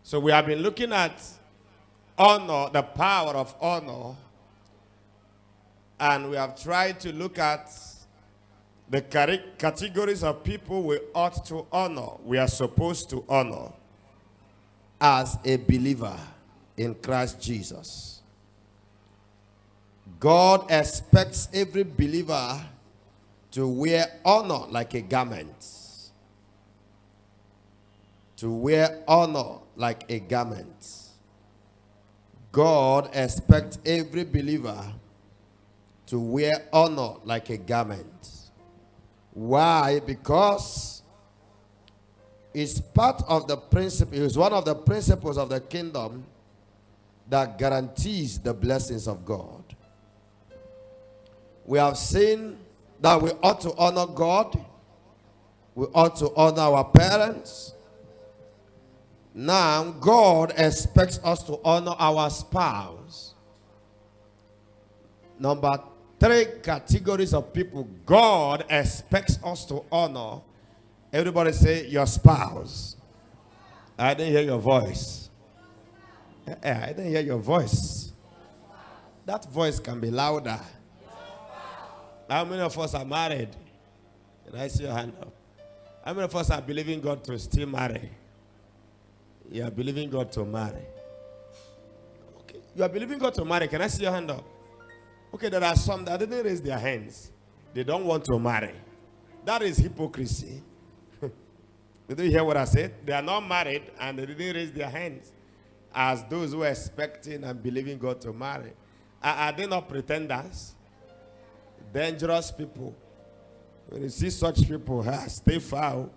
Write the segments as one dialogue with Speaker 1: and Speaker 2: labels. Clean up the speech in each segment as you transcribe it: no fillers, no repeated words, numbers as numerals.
Speaker 1: So we have been looking at honor, the power of honor, and we have tried to look at the categories of people we ought to honor, we are supposed to honor as a believer in Christ Jesus. God expects every believer to wear honor like a garment. To wear honor like a garment. God expects every believer to wear honor like a garment. Why? Because it's part of the principle, it's one of the principles of the kingdom that guarantees the blessings of God. We have seen that we ought to honor God. We ought to honor our parents. Now, God expects us to honor our spouse. Number 3 categories of people God expects us to honor. Everybody say your spouse. I didn't hear your voice. I didn't hear your voice. That voice can be louder. How many of us are married? Can I see your hand up? How many of us are believing God to still marry? You are believing God to marry. Okay. You are believing God to marry. Can I see your hand up? Okay, there are some that didn't raise their hands. They don't want to marry. That is hypocrisy. Did you hear what I said? They are not married and they didn't raise their hands as those who are expecting and believing God to marry. Are they not pretenders? Dangerous people. When you see such people, stay far.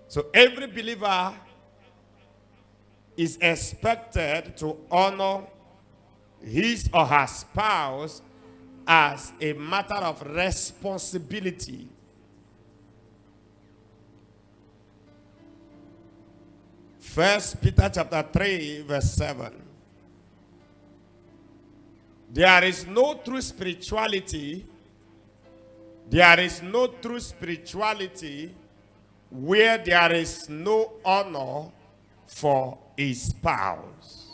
Speaker 1: So every believer is expected to honor his or her spouse as a matter of responsibility. First Peter chapter 3 verse 7. There is no true spirituality. There is no true spirituality where there is no honor for a spouse.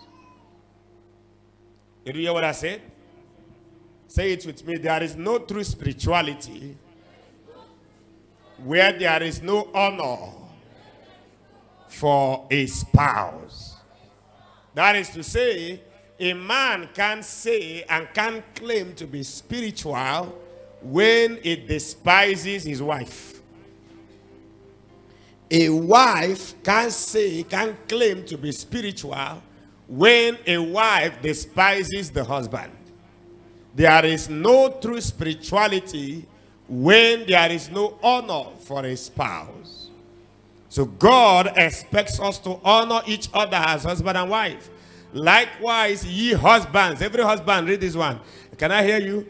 Speaker 1: Did you hear what I said? Say it with me. There is no true spirituality where there is no honor for a spouse. That is to say, a man can't say and can't claim to be spiritual when he despises his wife. A wife can't say, can't claim to be spiritual when a wife despises the husband. There is no true spirituality when there is no honor for a spouse. So God expects us to honor each other as husband and wife. Likewise, ye husbands, every husband, read this one. Can I hear you?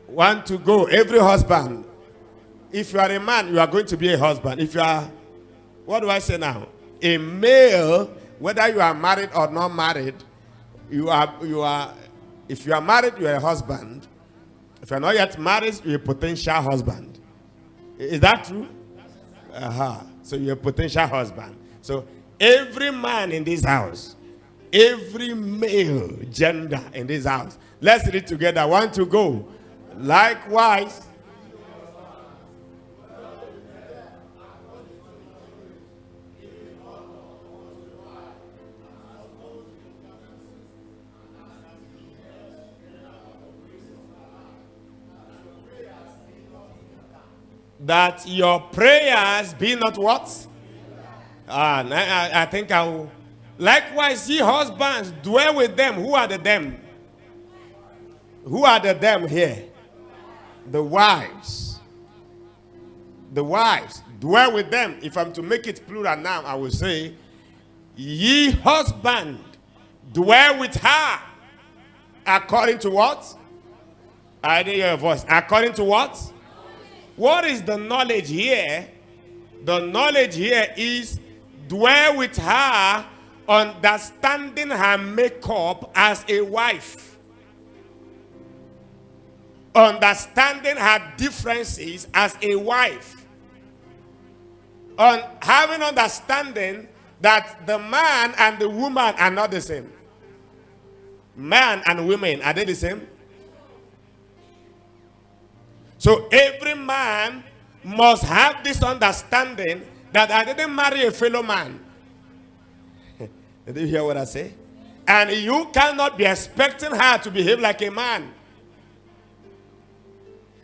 Speaker 1: 1 to go. Every husband. If you are a man, you are going to be a husband. If you are, what do I say now? A male, whether you are married or not married, you are. If you are married, you are a husband. If you are not yet married, you are a potential husband. Is that true? So you're a potential husband. So every man in this house, every male gender in this house, let's read together. 1 to go. Likewise, that your prayers be not what? I think I will. Likewise, ye husbands, dwell with them. Who are the them? Who are the them here? The wives. The wives. Dwell with them. If I'm to make it plural now, I will say, ye husband, dwell with her. According to what? I didn't hear your voice. According to what? What is the knowledge here? The knowledge here is dwell with her, understanding her makeup as a wife. Understanding her differences as a wife. On having understanding that the man and the woman are not the same. Man and women, are they the same? So every man must have this understanding that I didn't marry a fellow man. Did you hear what I say? And you cannot be expecting her to behave like a man.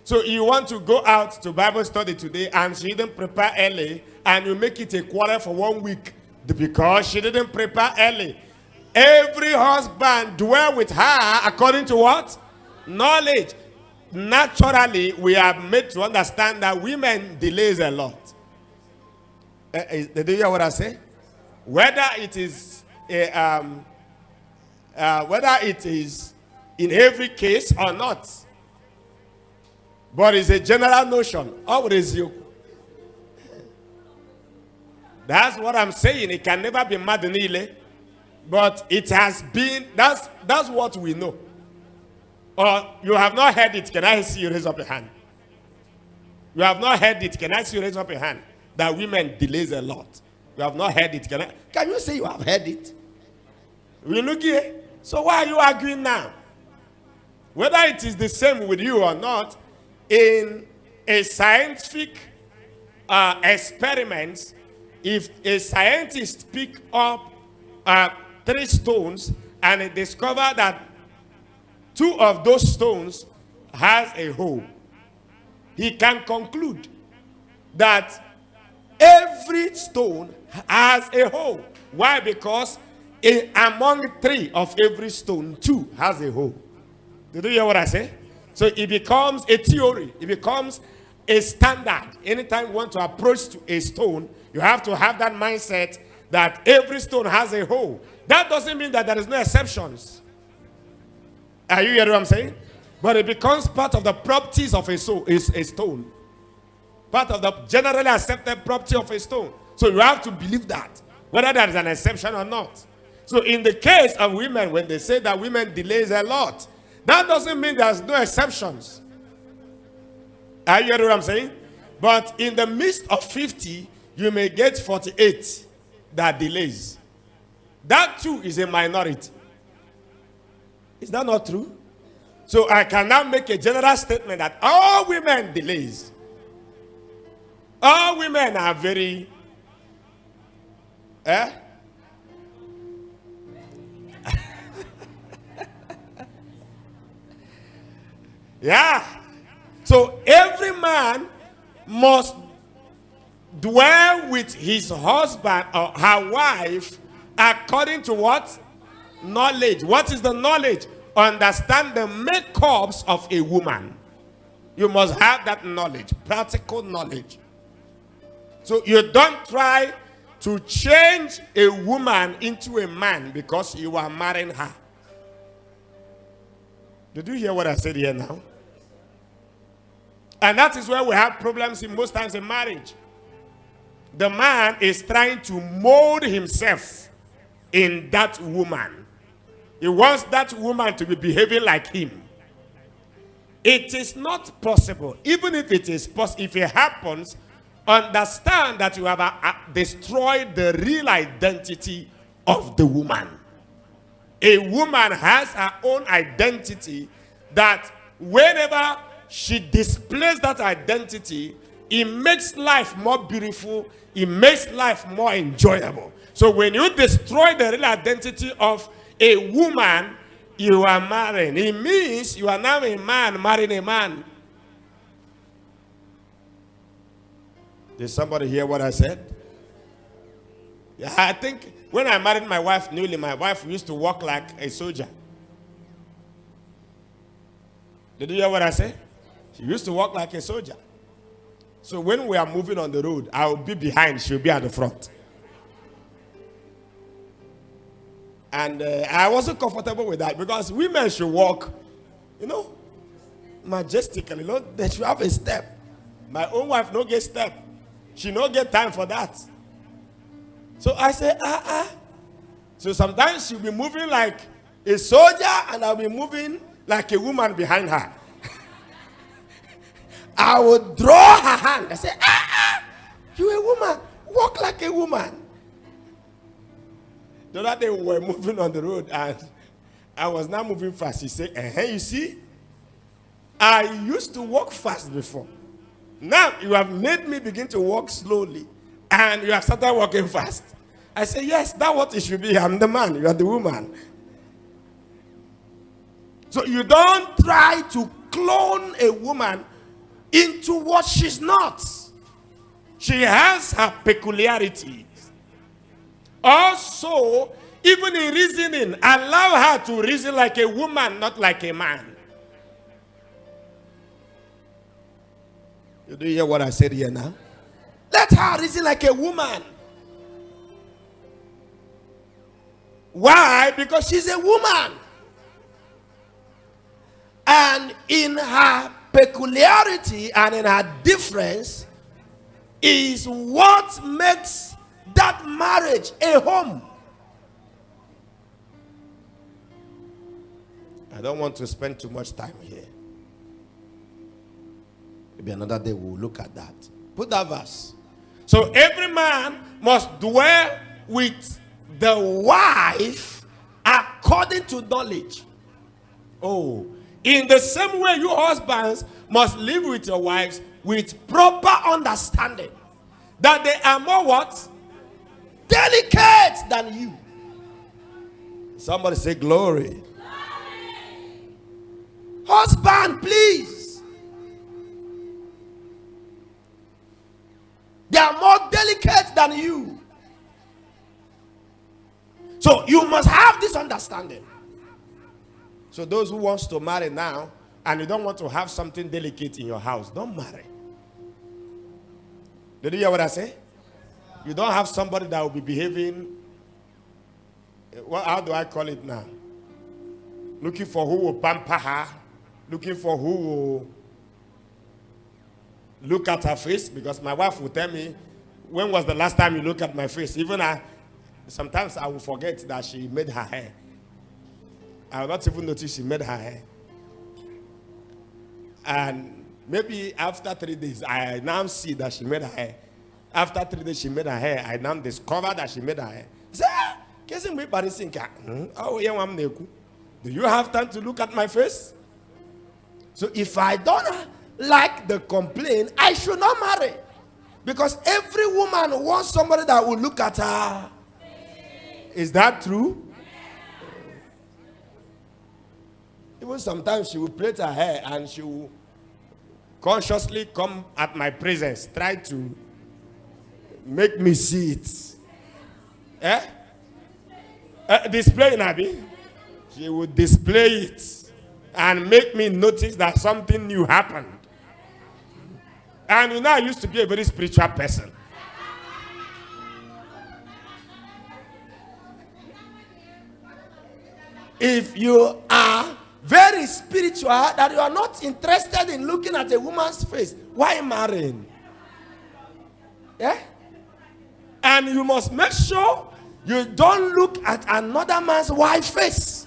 Speaker 1: So you want to go out to Bible study today and she didn't prepare early, and you make it a quarrel for 1 week because she didn't prepare early. Every husband dwell with her according to what? Knowledge. Naturally, we are made to understand that women delays a lot. Did you hear what I say? Whether it is in every case or not, but it's a general notion. Always you. That's what I'm saying. It can never be Madinile, but it has been. That's what we know. Or you have not heard it. Can I see you raise up your hand? You have not heard it. Can I see you raise up your hand? That women delays a lot. You have not heard it. Can you say you have heard it? We look here. So why are you arguing now? Whether it is the same with you or not, in a scientific experiment, if a scientist pick up 3 stones and they discover that 2 of those stones has a hole, he can conclude that every stone has a hole. Why? Because among 3 of every stone, 2 has a hole. Did you hear what I say? So it becomes a theory. It becomes a standard. Anytime you want to approach to a stone, you have to have that mindset that every stone has a hole. That doesn't mean that there is no exceptions. Are you hearing what I'm saying? But it becomes part of the properties of a stone. Part of the generally accepted property of a stone. So you have to believe that, whether there is an exception or not. So in the case of women, when they say that women delays a lot, that doesn't mean there's no exceptions. Are you hearing what I'm saying? But in the midst of 50, you may get 48 that delays. That too is a minority. Is that not true? So I cannot make a general statement that all women delays. All women are very... Yeah. So every man must dwell with his husband or her wife according to what? Knowledge. What is the knowledge? Understand the makeups of a woman. You must have that knowledge, practical knowledge. So you don't try to change a woman into a man because you are marrying her. Did you hear what I said here now? And that is where we have problems in most times in marriage. The man is trying to mold himself in that woman. He wants that woman to be behaving like him. It is not possible. Even if it is possible, if it happens, understand that you have destroyed the real identity of the woman. A woman has her own identity that whenever she displays that identity, it makes life more beautiful. It makes life more enjoyable. So when you destroy the real identity of a woman, you are marrying. It means you are now a man marrying a man. Did somebody hear what I said? Yeah, I think when I married my wife newly, my wife used to walk like a soldier. Did you hear what I said? She used to walk like a soldier. So when we are moving on the road, I will be behind, she will be at the front. And I wasn't comfortable with that because women should walk, majestically. They should have a step. My own wife no get step. She no get time for that. So I say, So sometimes she'll be moving like a soldier and I'll be moving like a woman behind her. I would draw her hand. I say, you a woman. Walk like a woman. The other day we were moving on the road and I was now moving fast. He said, you see, I used to walk fast before. Now you have made me begin to walk slowly and you have started walking fast. I said, yes, that's what it should be. I'm the man, you are the woman. So you don't try to clone a woman into what she's not. She has her peculiarities. Also, even in reasoning, allow her to reason like a woman, not like a man. You do hear what I said here now? Let her reason like a woman. Why? Because she's a woman. And in her peculiarity and in her difference is what makes that marriage a home. I don't want to spend too much time here. Maybe another day we'll look at that. Put that verse. So every man must dwell with the wife according to knowledge. Oh, in the same way you husbands must live with your wives with proper understanding. That they are more what? Delicate than you. Somebody say glory. Glory. Husband, please. They are more delicate than you. So you must have this understanding. So those who wants to marry now and you don't want to have something delicate in your house, don't marry. Did you hear what I say? You don't have somebody that will be behaving, how do I call it now? Looking for who will pamper her, looking for who will look at her face, because my wife will tell me, when was the last time you looked at my face? Even sometimes I will forget that she made her hair. I will not even notice she made her hair. And maybe after 3 days, I now see that she made her hair. After 3 days, she made her hair. I now discovered that she made her hair. Do you have time to look at my face? So if I don't like the complaint, I should not marry. Because every woman wants somebody that will look at her. Is that true? Even sometimes she will plait her hair and she will consciously come at my presence, try to make me see it. Display it, Abby. She will display it and make me notice that something new happened. And you know, I used to be a very spiritual person. If you are very spiritual, that you are not interested in looking at a woman's face, why marrying? Yeah? And you must make sure you don't look at another man's wife's face.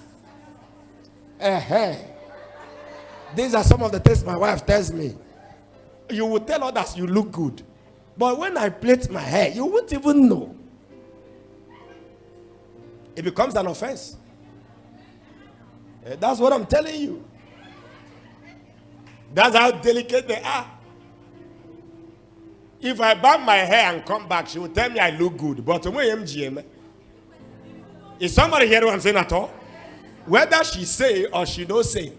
Speaker 1: These are some of the things my wife tells me. You will tell others you look good. But when I plait my hair, you won't even know. It becomes an offense. That's what I'm telling you. That's how delicate they are. If I bang my hair and come back, she will tell me I look good. But is somebody hearing what I'm saying at all? Whether she say or she don't say.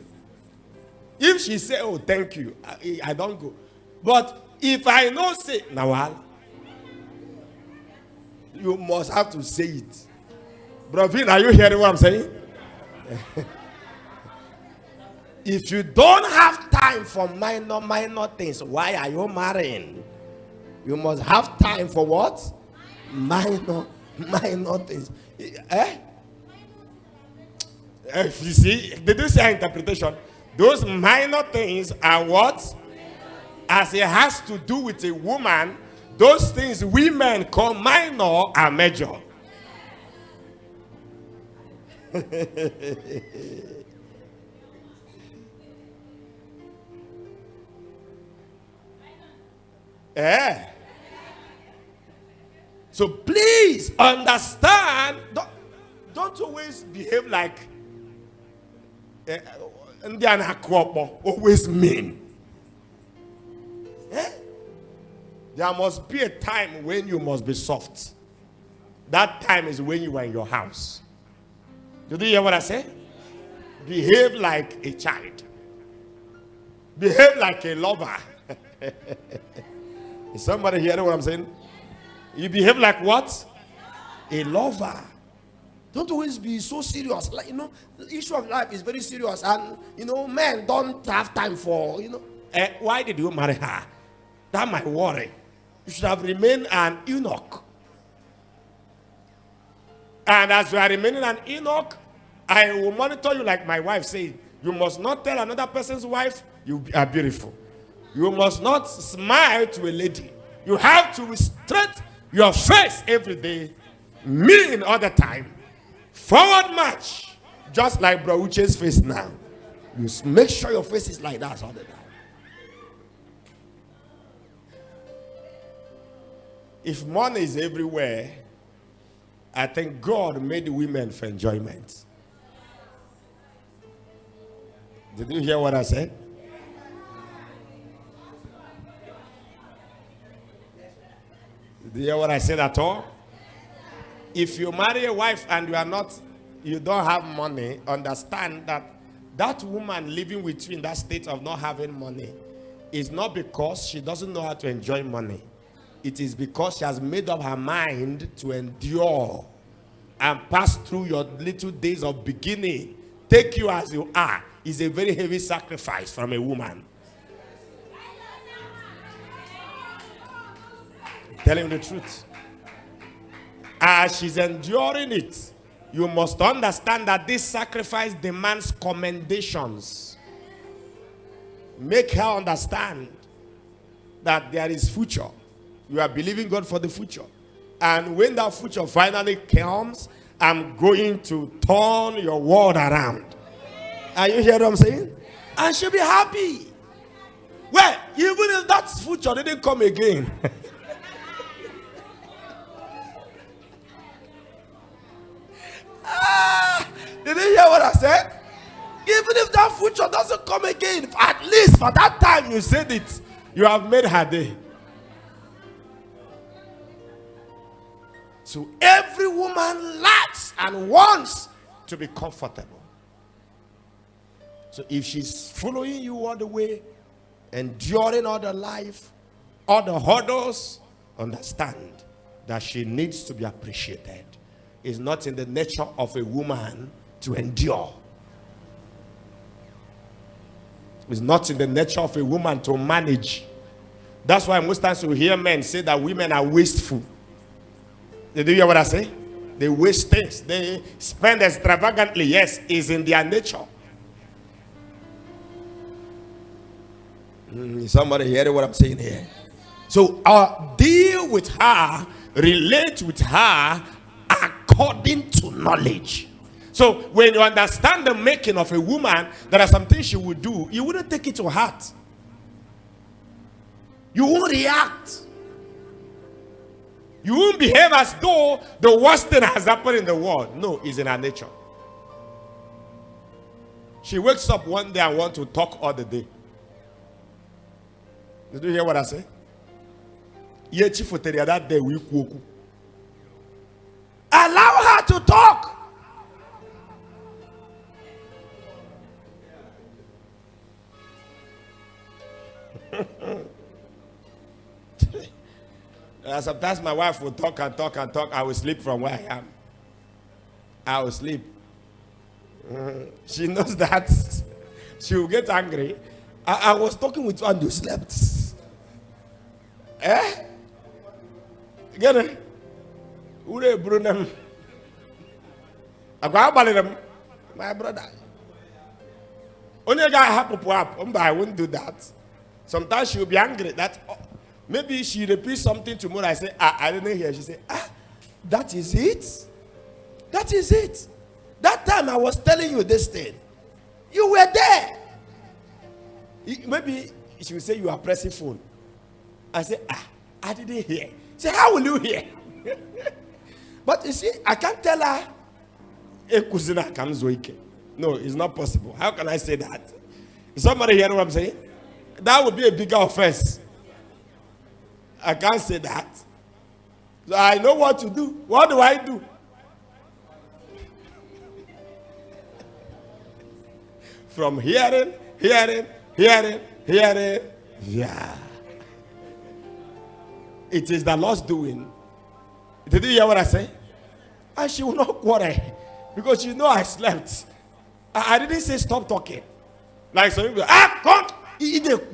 Speaker 1: If she say, oh, thank you, I don't go. But if I don't say, Nawal, you must have to say it. Brovin, are you hearing what I'm saying? If you don't have time for minor things, why are you marrying? You must have time for what? Minor things. You see, did you see our interpretation? Those minor things are what? As it has to do with a woman, those things we men call minor are major. So please understand. don't always behave like Indiana always mean. Eh? There must be a time when you must be soft. That time is when you are in your house. Did you hear what I say? Behave like a child. Behave like a lover. Is somebody hearing what I'm saying? You behave like what? A lover. Don't always be so serious. Like, the issue of life is very serious. And, men don't have time for, why did you marry her? That might worry. You should have remained an eunuch. And as you are remaining an eunuch, I will monitor you like my wife said. You must not tell another person's wife you are beautiful. You must not smile to a lady. You have to restrain your face every day. Mean all the time. Forward march. Just like Bro Uche's face now. You make sure your face is like that all the time. If money is everywhere, I think God made women for enjoyment. Did you hear what I said? Did you hear what I said at all? If you marry a wife and you don't have money, understand that that woman living with you in that state of not having money is not because she doesn't know how to enjoy money. It is because she has made up her mind to endure and pass through your little days of beginning. Take you as you are is a very heavy sacrifice from a woman. Telling the truth. As she's enduring it, you must understand that this sacrifice demands commendations. Make her understand that there is future. You are believing God for the future. And when that future finally comes, I'm going to turn your world around. Are you hearing what I'm saying? And she'll be happy. Well, even if that future didn't come again. Did you hear what I said? Even if that future doesn't come again, at least for that time you said it, you have made her day. So every woman likes and wants to be comfortable. So if she's following you all the way, enduring all the life, all the hurdles, understand that she needs to be appreciated. It's not in the nature of a woman to endure. It's not in the nature of a woman to manage. That's why most times you hear men say that women are wasteful. Did you hear what I say? They waste things. They spend extravagantly. Yes, it's in their nature. Somebody hear what I'm saying here? So deal with her, relate with her according to knowledge. So when you understand the making of a woman, there are some things she would do. You wouldn't take it to heart. You won't react. You won't behave as though the worst thing has happened in the world. No, it's in her nature. She wakes up one day and wants to talk all the day. Did you hear what I say? That day we cook. Allow her to talk. Sometimes my wife will talk and talk and talk. I will sleep from where I am. I will sleep. She knows that. She will get angry. I was talking with you and you slept. Eh? Get it? Ure Brunem. My brother. Only guy happen to up. I won't do that. Sometimes she will be angry. That maybe she repeats something tomorrow. I say, I didn't hear. She say, that is it. That is it. That time I was telling you this thing. You were there. Maybe she will say you are pressing phone. I say, I didn't hear. Say, how will you hear? But you see, I can't tell her No, it's not possible. How can I say that? Is somebody hearing what I'm saying? That would be a bigger offense. I can't say that. So I know what to do. What do I do? From hearing. Yeah. It is the Lord's doing. Did you hear what I say? And she will not quarrel because she know I slept. I didn't say stop talking. Like some people,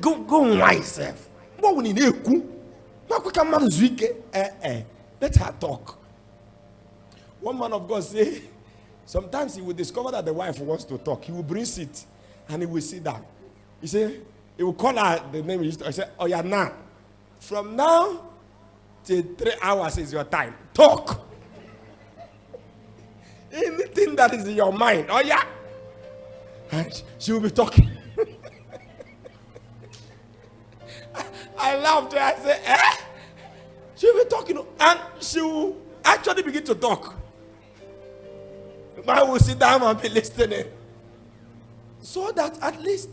Speaker 1: come, go myself. What we need to let her talk. One man of God say, sometimes he will discover that the wife wants to talk. He will bring seat and he will sit down. He say, he will call her the name. He say, oh yeah, now. From now till 3 hours is your time. Talk. Anything that is in your mind. Oh yeah. And she will be talking. I laughed. I said, she will be talking. And she will actually begin to talk. Man will sit down and be listening. So that at least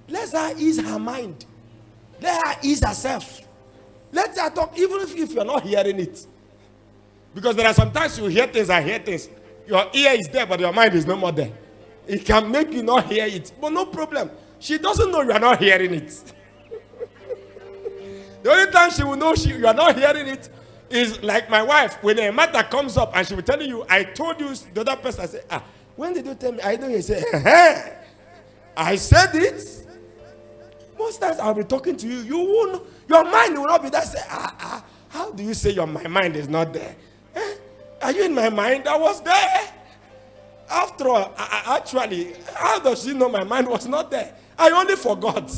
Speaker 1: let her ease her mind. Let her ease herself. Let her talk, even if you're not hearing it. Because there are sometimes you hear things, I hear things. Your ear is there, but your mind is no more there. It can make you not hear it. But no problem. She doesn't know you are not hearing it. The only time she will know you are not hearing it is like my wife. When a matter comes up and she will tell you, I told you, the other person, I say, when did you tell me? I know you say, I said it. Most times I'll be talking to you. You won't, your mind will not be there. Say, how do you say my mind is not there? Are you in my mind? I was there. After all, actually, how does she know my mind was not there? I only forgot.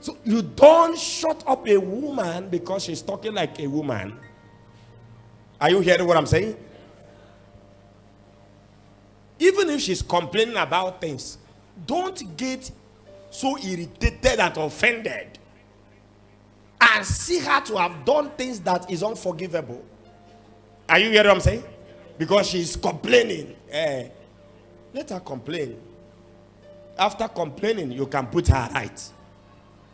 Speaker 1: So you don't shut up a woman because she's talking like a woman. Are you hearing what I'm saying? Even if she's complaining about things, don't get so irritated and offended and see her to have done things that is unforgivable. Are you hearing what I'm saying? Because she's complaining. Let her complain. After complaining, you can put her right.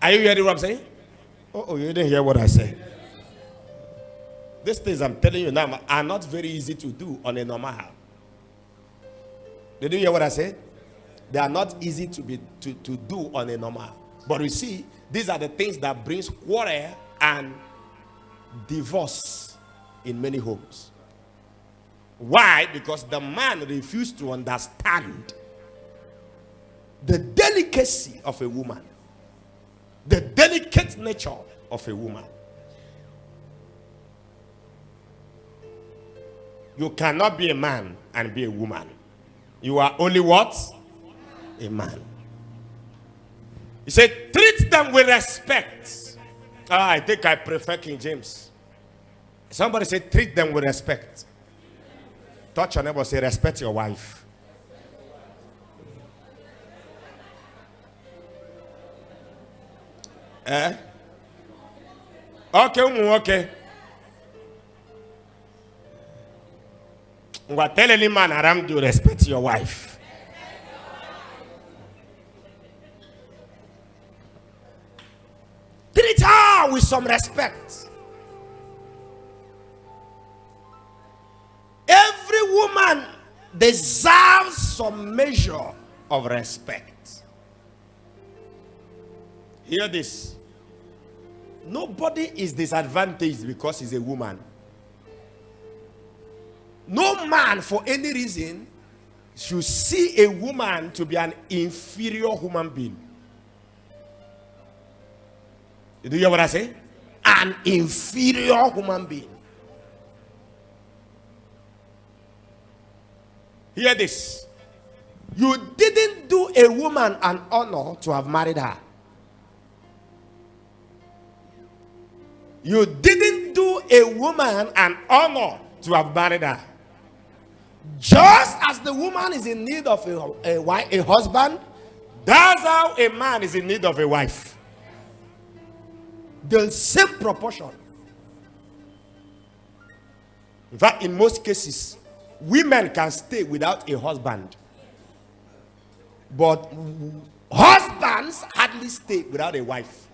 Speaker 1: Are you hearing what I'm saying? Oh, you didn't hear what I said. These things I'm telling you now are not very easy to do on a normal. Did you hear what I said? They are not easy to do on a normal. But you see, these are the things that brings quarrel and divorce in many homes. Why? Because the man refused to understand the delicacy of a woman, the delicate nature of a woman. You cannot be a man and be a woman. You are only what? A man. He said, treat them with respect. I think I prefer King James. Somebody said, treat them with respect. Touch your neighbor, say, respect your wife. Okay. Tell any man around you, respect your wife. Treat her with some respect. Every woman deserves some measure of respect. Hear this. Nobody is disadvantaged because he's a woman. No man, for any reason, should see a woman to be an inferior human being. Did you hear what I say? An inferior human being. Hear this. You didn't do a woman an honor to have married her. You didn't do a woman an honor to have married her. Just as the woman is in need of a husband, that's how a man is in need of a wife. The same proportion. In fact, in most cases, women can stay without a husband, but husbands hardly stay without a wife.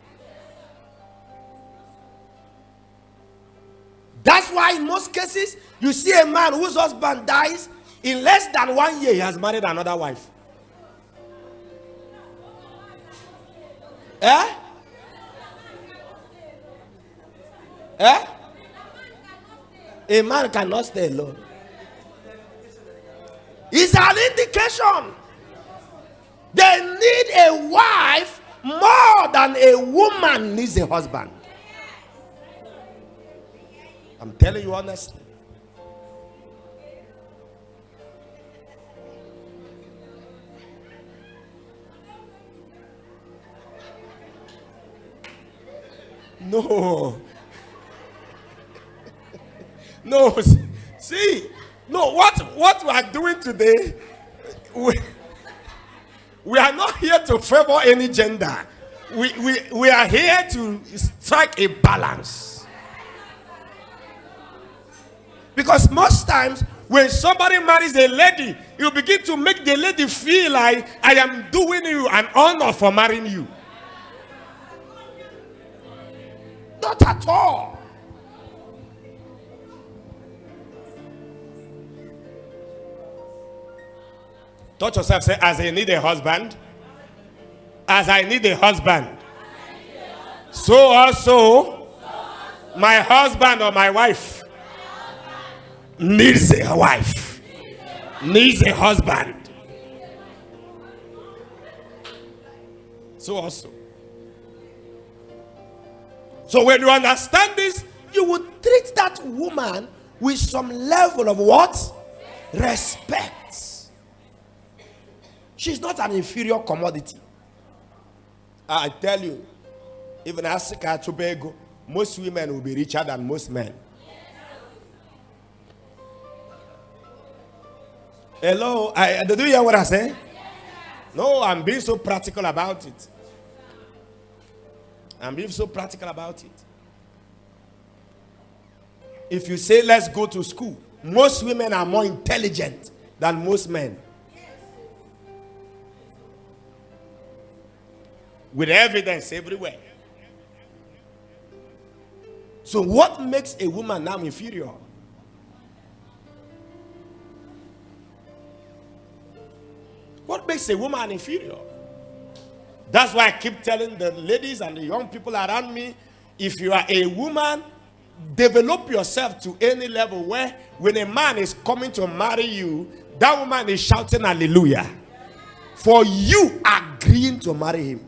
Speaker 1: That's why in most cases you see a man whose husband dies, in less than 1 year he has married another wife. Eh? Eh? A man cannot stay alone. It's an indication they need a wife more than a woman needs a husband. I'm telling you honestly. No. No. See, no, what we are doing today, we are not here to favor any gender. We are here to strike a balance. Because most times when somebody marries a lady, you begin to make the lady feel like I am doing you an honor for marrying you. Not at all. Touch yourself, say, as I need a husband, as I need a husband, so also my husband or my wife needs a wife, needs a husband. So also. So when you understand this, you will treat that woman with some level of what? Respect. She's not an inferior commodity. I tell you, even Africa, Tobago, most women will be richer than most men. Hello, did you hear what I say? No, I'm being so practical about it. I'm being so practical about it. If you say let's go to school, most women are more intelligent than most men. With evidence everywhere. So what makes a woman now inferior? What makes a woman inferior? That's why I keep telling the ladies and the young people around me, if you are a woman, develop yourself to any level where when a man is coming to marry you, that woman is shouting hallelujah for you agreeing to marry him.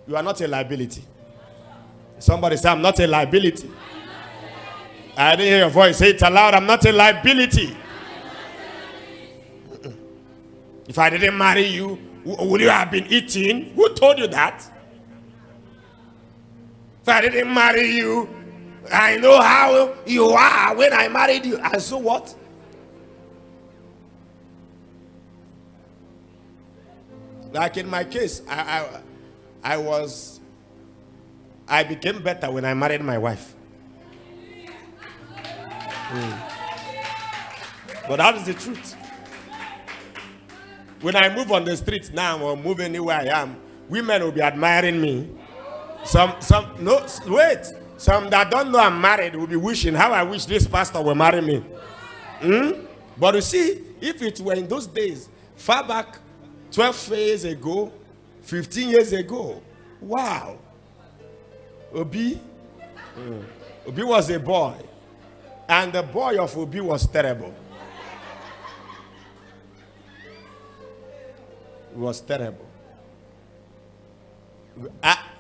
Speaker 1: You are not a liability. Somebody say, I'm not a liability. I didn't hear your voice. Say it aloud. I'm not a liability. If I didn't marry you, would you have been eating? Who told you that? If I didn't marry you, I know how you are when I married you. And so what? Like in my case, I became better when I married my wife. But that is the truth. When I move on the streets now or move anywhere I am, women will be admiring me. Some that don't know I'm married will be wishing how I wish this pastor will marry me. But you see, if it were in those days, far back 12 years ago, 15 years ago, wow. Obi was a boy. And the boy of Obi was terrible. It was terrible.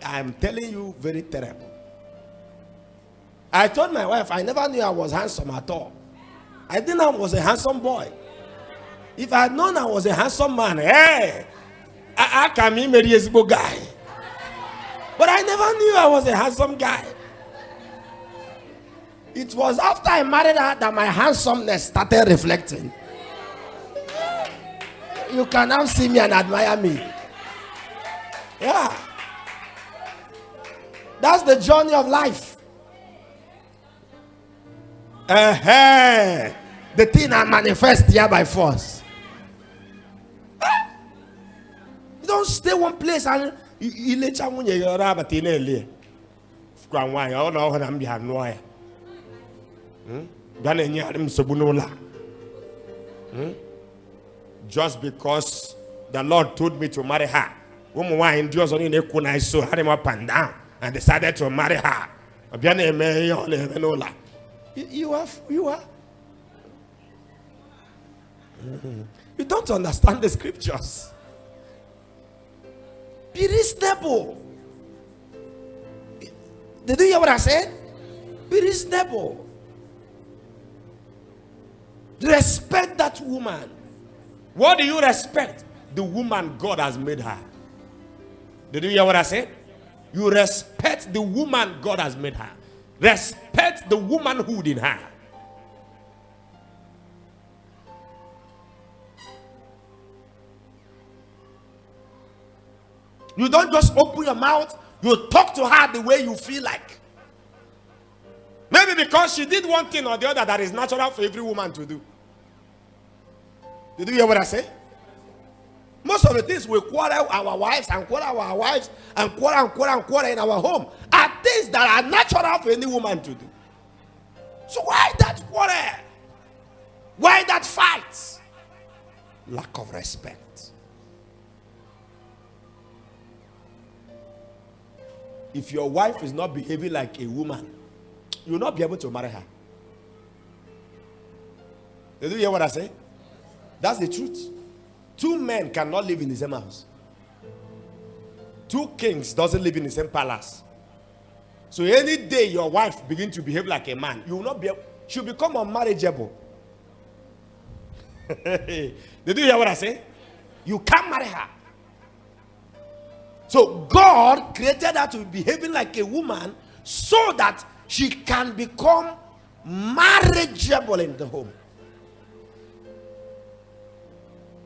Speaker 1: I'm telling you, very terrible. I told my wife, I never knew I was handsome at all. I didn't know I was a handsome boy. If I had known I was a handsome man, hey, I can be a reasonable guy. But I never knew I was a handsome guy. It was after I married her that my handsomeness started reflecting. You can now see me and admire me. Yeah. That's the journey of life. The thing I manifest here by force. You don't stay one place and you let someone you rabbit in a why all know when I'm behind why. Just because the Lord told me to marry her. Woman why endures only a kunai so had him up and down and decided to marry her. You are. You don't understand the scriptures. Be reasonable. Did you hear what I said? Be reasonable. Respect that woman. What do you respect? The woman God has made her. Did you hear what I said? You respect the woman God has made her. Respect the womanhood in her. You don't just open your mouth, you talk to her the way you feel like. Maybe because she did one thing or the other that is natural for every woman to do. Did you hear what I say? Most of the things we quarrel our wives and quarrel our wives and quarrel in our home are things that are natural for any woman to do. So why that quarrel? Why that fight? Lack of respect. If your wife is not behaving like a woman, you will not be able to marry her. Did you hear what I say? That's the truth. Two men cannot live in the same house. Two kings doesn't live in the same palace. So any day your wife begins to behave like a man, you will not be able, she'll become unmarriageable. Did you hear what I say? You can't marry her. So God created her to be behaving like a woman so that she can become marriageable in the home.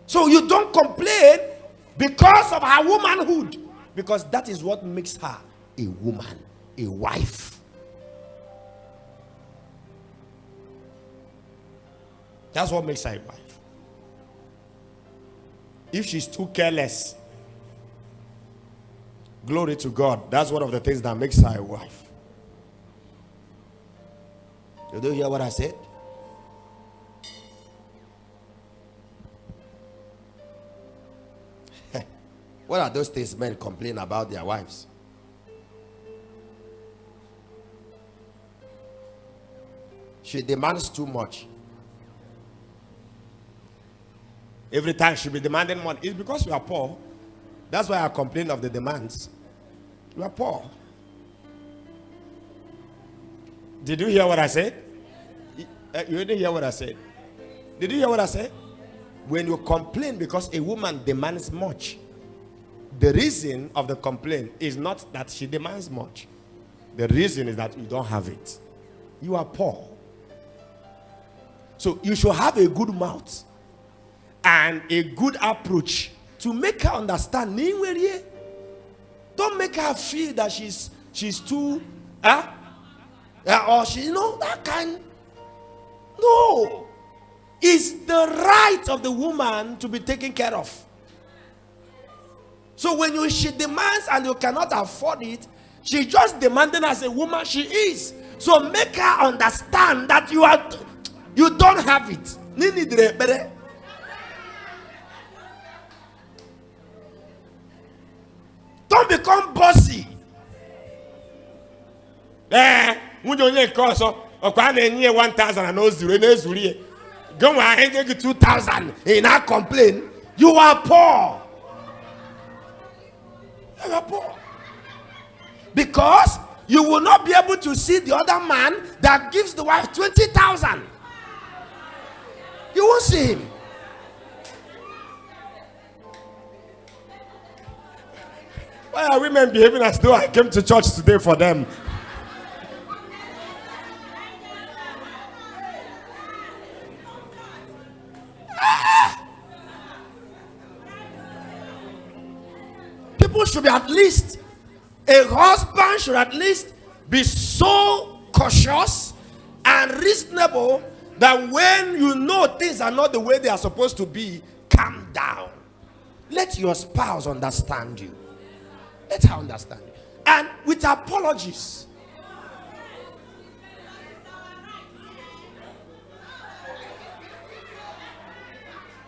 Speaker 1: So you don't complain because of her womanhood, because that is what makes her a woman, a wife. That's what makes her a wife. If she's too careless, glory to God, that's one of the things that makes her a wife. Did you hear what I said? What are those things men complain about their wives? She demands too much. Every time she be demanding money. It's because you are poor. That's why I complain of the demands. You are poor. Did you hear what I said? You didn't hear what I said. Did you hear what I said? When you complain because a woman demands much, the reason of the complaint is not that she demands much. The reason is that you don't have it. You are poor. So you should have a good mouth and a good approach to make her understand. Don't make her feel that she's too or she that kind. No. It's the right of the woman to be taken care of. So when she demands and you cannot afford it, she's just demanding as a woman she is. So make her understand that you don't have it. Don't become bossy. When you call so 1,000 and no zero, go ahead and get 2,000 and not complain. You are poor. You are poor. Because you will not be able to see the other man that gives the wife 20,000. You won't see him. Why are women behaving as though I came to church today for them? People should be a husband should at least be so cautious and and reasonable that when you know things are not the way they are supposed to be, calm down. Let your spouse understand you. Let her understand you. And with apologies.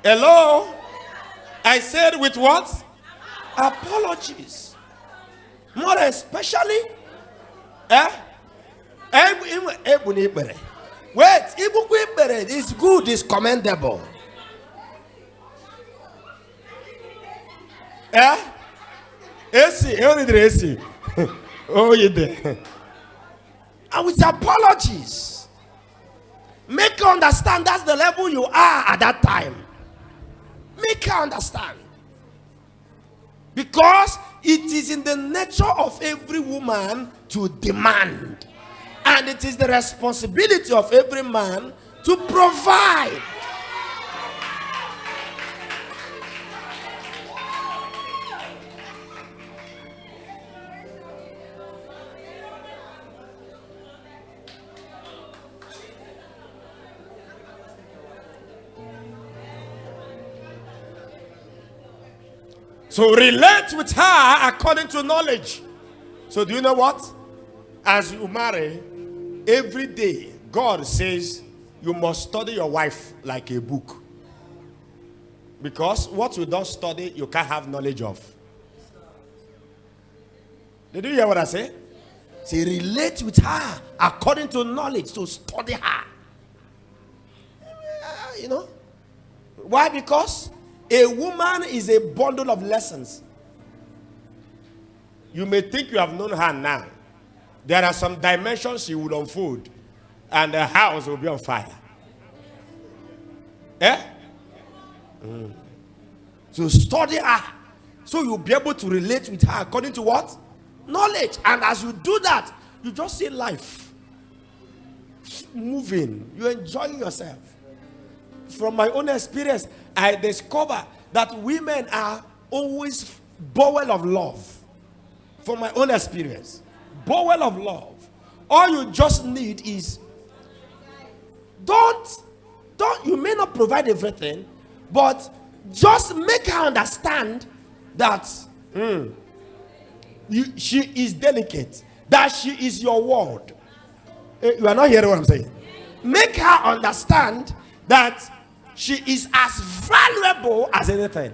Speaker 1: Hello? I said with what? Apologies. More especially, wait, is good, is commendable. AC, only the AC. Oh, you there. And with apologies, make her understand that's the level you are at that time. Make her understand. Because it is in the nature of every woman to demand. And it is the responsibility of every man to provide. So relate with her according to knowledge. So do you know what? As you marry, every day God says you must study your wife like a book. Because what you don't study, you can't have knowledge of. Did you hear what I say? Say relate with her according to knowledge. So study her. You know? Why? Because a woman is a bundle of lessons. You may think you have known her now. There are some dimensions she will unfold, and the house will be on fire. So study her, so you'll be able to relate with her according to what? Knowledge. And as you do that, you just see life moving. You're enjoying yourself. From my own experience, I discover that women are always bowel of love. From my own experience, bowel of love. All you just need is don't you may not provide everything, but just make her understand that she is delicate, that she is your word. You are not hearing what I'm saying. Make her understand that she is as valuable as anything.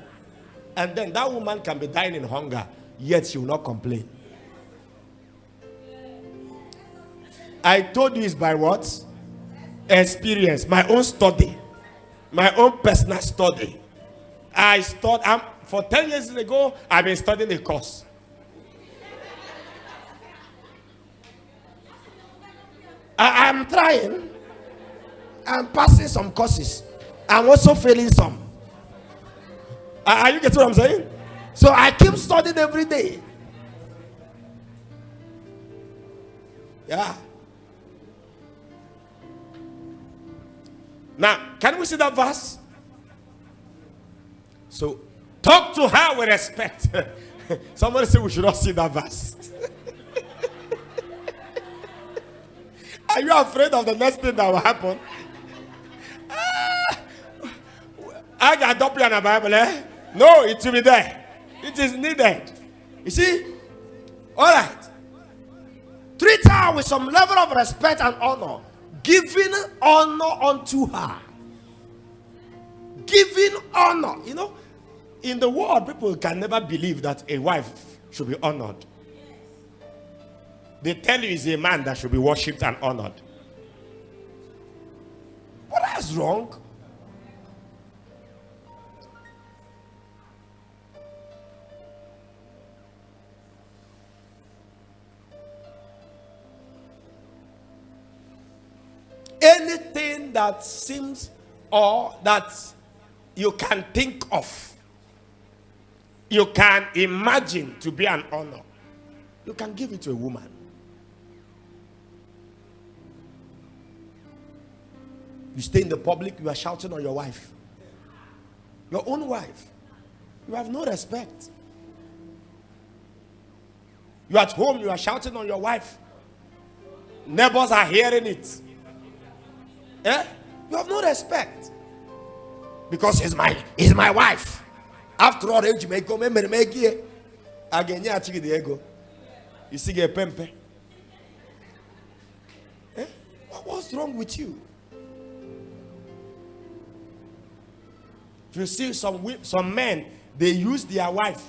Speaker 1: And then that woman can be dying in hunger, yet she will not complain. I told you it's by what? Experience. My own study. My own personal study. I studied, for 10 years ago, I've been studying a course. I'm trying. I'm passing some courses. I'm also failing some. Are you getting what I'm saying? So I keep studying every day. Yeah. Now, can we see that verse? So, talk to her with respect. Somebody said we should not see that verse. Are you afraid of the next thing that will happen? I can adopt you in the Bible, eh? No, it will be there. It is needed. You see? All right. Treat her with some level of respect and honor. Giving honor unto her. Giving honor. You know, in the world, people can never believe that a wife should be honored. They tell you it's a man that should be worshipped and honored. But that's wrong. Anything that seems or that you can think of, you can imagine to be an honor, you can give it to a woman. You stay in the public, you are shouting on your wife. Your own wife. You have no respect. You're at home, you are shouting on your wife. Neighbors are hearing it. Eh? You have no respect. Because he's my wife. After all, you may come and make it. Again, yeah, chicken the ego. You see, get pempe. Eh? What's wrong with you? If you see some men, they use their wife.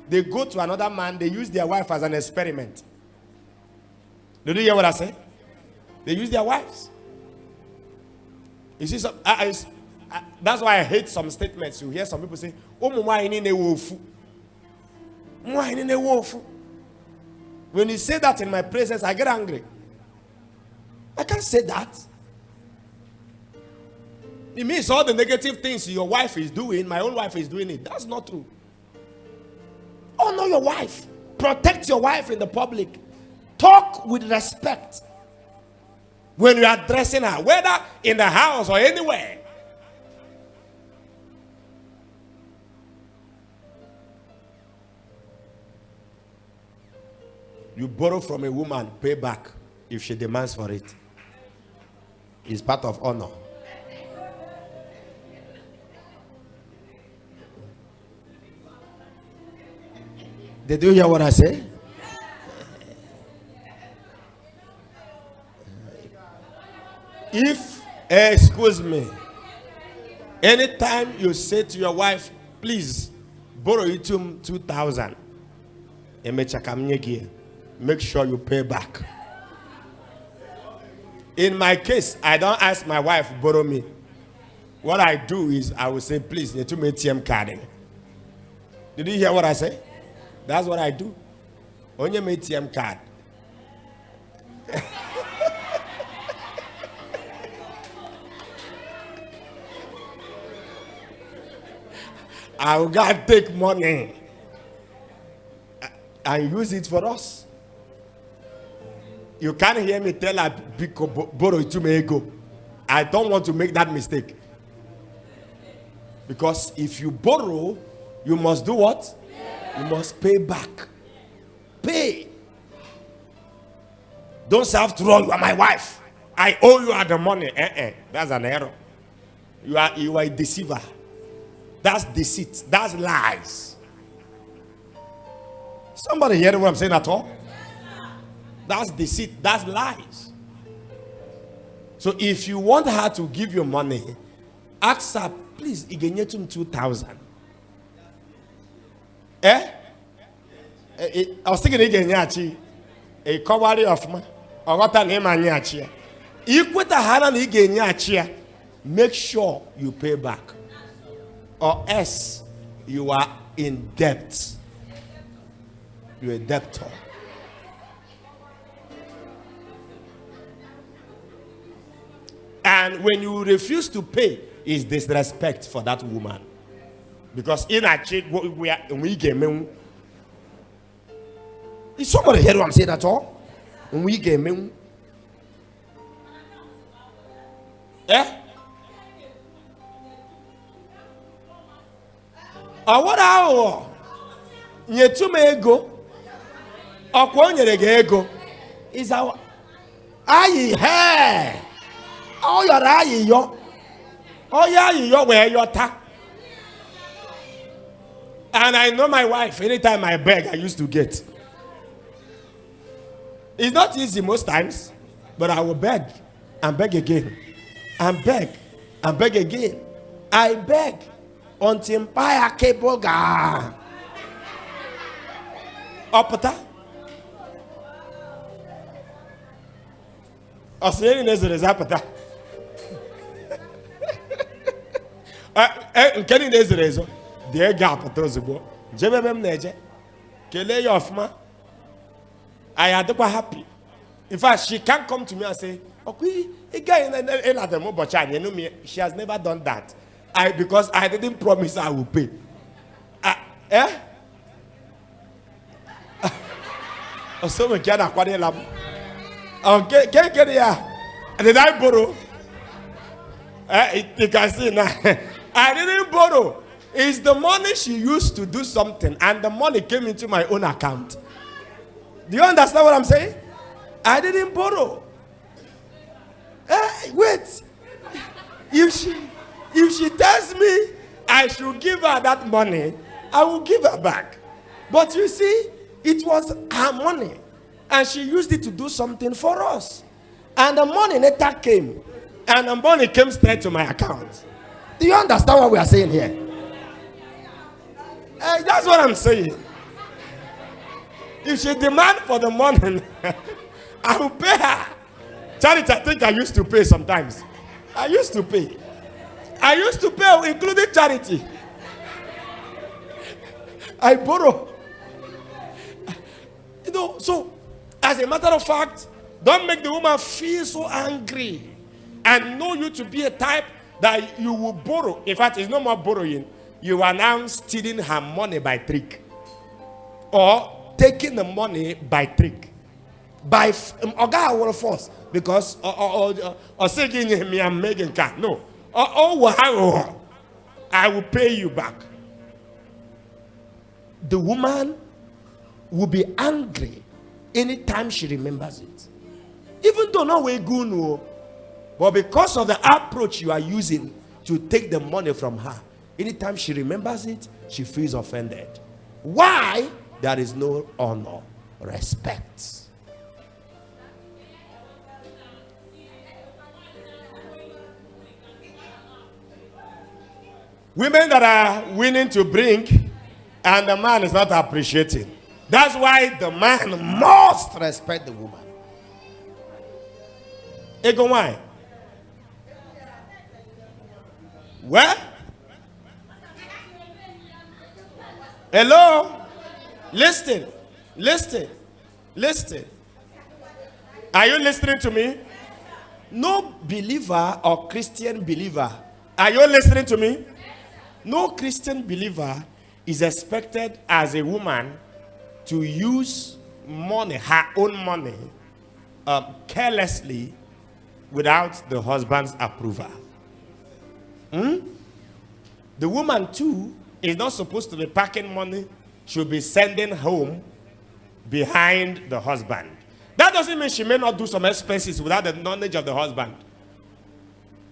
Speaker 1: They go to another man, they use their wife as an experiment. Did you hear what I say? They use their wives. You see, that's why I hate some statements. You hear some people say, "Oh, when you say that in my presence, I get angry. I can't say that. It means all the negative things your wife is doing, my own wife is doing it. That's not true. Honor your wife. Protect your wife in the public. Talk with respect when you are addressing her, whether in the house or anywhere. You borrow from a woman, pay back if she demands for it. It's part of honor. Did you hear what I say? If, excuse me, anytime you say to your wife, please borrow it to 2,000, make sure you pay back. In my case, I don't ask my wife to borrow me. What I do is I will say, please, you to me ATM card. Did you hear what I say? That's what I do. On your ATM card. I will go and take money and use it for us. You can't hear me tell her, borrow it to me go. I don't want to make that mistake. Because if you borrow, you must do what? You must pay back. Pay. Don't say after all, you are my wife. I owe you the money. That's an error. You are a deceiver. That's deceit. That's lies. Somebody hear what I'm saying at all? That's deceit. That's lies. So if you want her to give you money, ask her, please, igenyetun 2,000. I was thinking igenyachi a cowardly of ma or what an emanyachi. Equate a haran igenyachi. Make sure you pay back, or else you are in debt. You're a debtor. And when you refuse to pay, is disrespect for that woman. Because in a chick, we game. Is somebody hear what I'm saying at all? We game. Eh? Or what hour? You to me ego. Or when you ego is our aye hair. Oh, your eye, yo. Oh, yeah, you where your ta. And I know my wife, anytime I beg, I used to get. It's not easy most times, but I will beg and beg again. And beg and beg again. I beg until Paya Keboga. Opata. Australian is a zapata. Kenny is a reason. Dear gap, Tozubo. Jebem Neje. Kele of ma. I had to be happy. In fact, she can't come to me and say, okay, a guy in the mobile channel, you know me, she has never done that. Because I didn't promise I will pay. Eh? So we can acquire lamb. Okay, did I borrow? You can see now. I didn't borrow. It's the money she used to do something, and the money came into my own account. Do you understand what I'm saying? I didn't borrow. Wait. If she tells me I should give her that money, I will give her back. But you see, it was her money, and she used it to do something for us. And the money later came, and the money came straight to my account. Do you understand what we are saying here? That's what I'm saying. If she demand for the money, I will pay her. Charity, I think I used to pay sometimes. I used to pay, including charity. I borrow. So as a matter of fact, don't make the woman feel so angry and know you to be a type that you will borrow. In fact, it's no more borrowing. You are now stealing her money by trick, or taking the money by trick, by force, because or saying me I'm making car. No, I will pay you back. The woman will be angry anytime she remembers it, even though no way good, no, but because of the approach you are using to take the money from her. Anytime she remembers it, she feels offended. Why? There is no honor, respect. Women that are willing to bring, and the man is not appreciating. That's why the man must respect the woman. Ego why? Where? Hello? Listen. Are you listening to me? No believer or Christian believer. Are you listening to me? No Christian believer is expected as a woman to use money, her own money, carelessly without the husband's approval. The woman too is not supposed to be packing money, should be sending home behind the husband. That doesn't mean she may not do some expenses without the knowledge of the husband.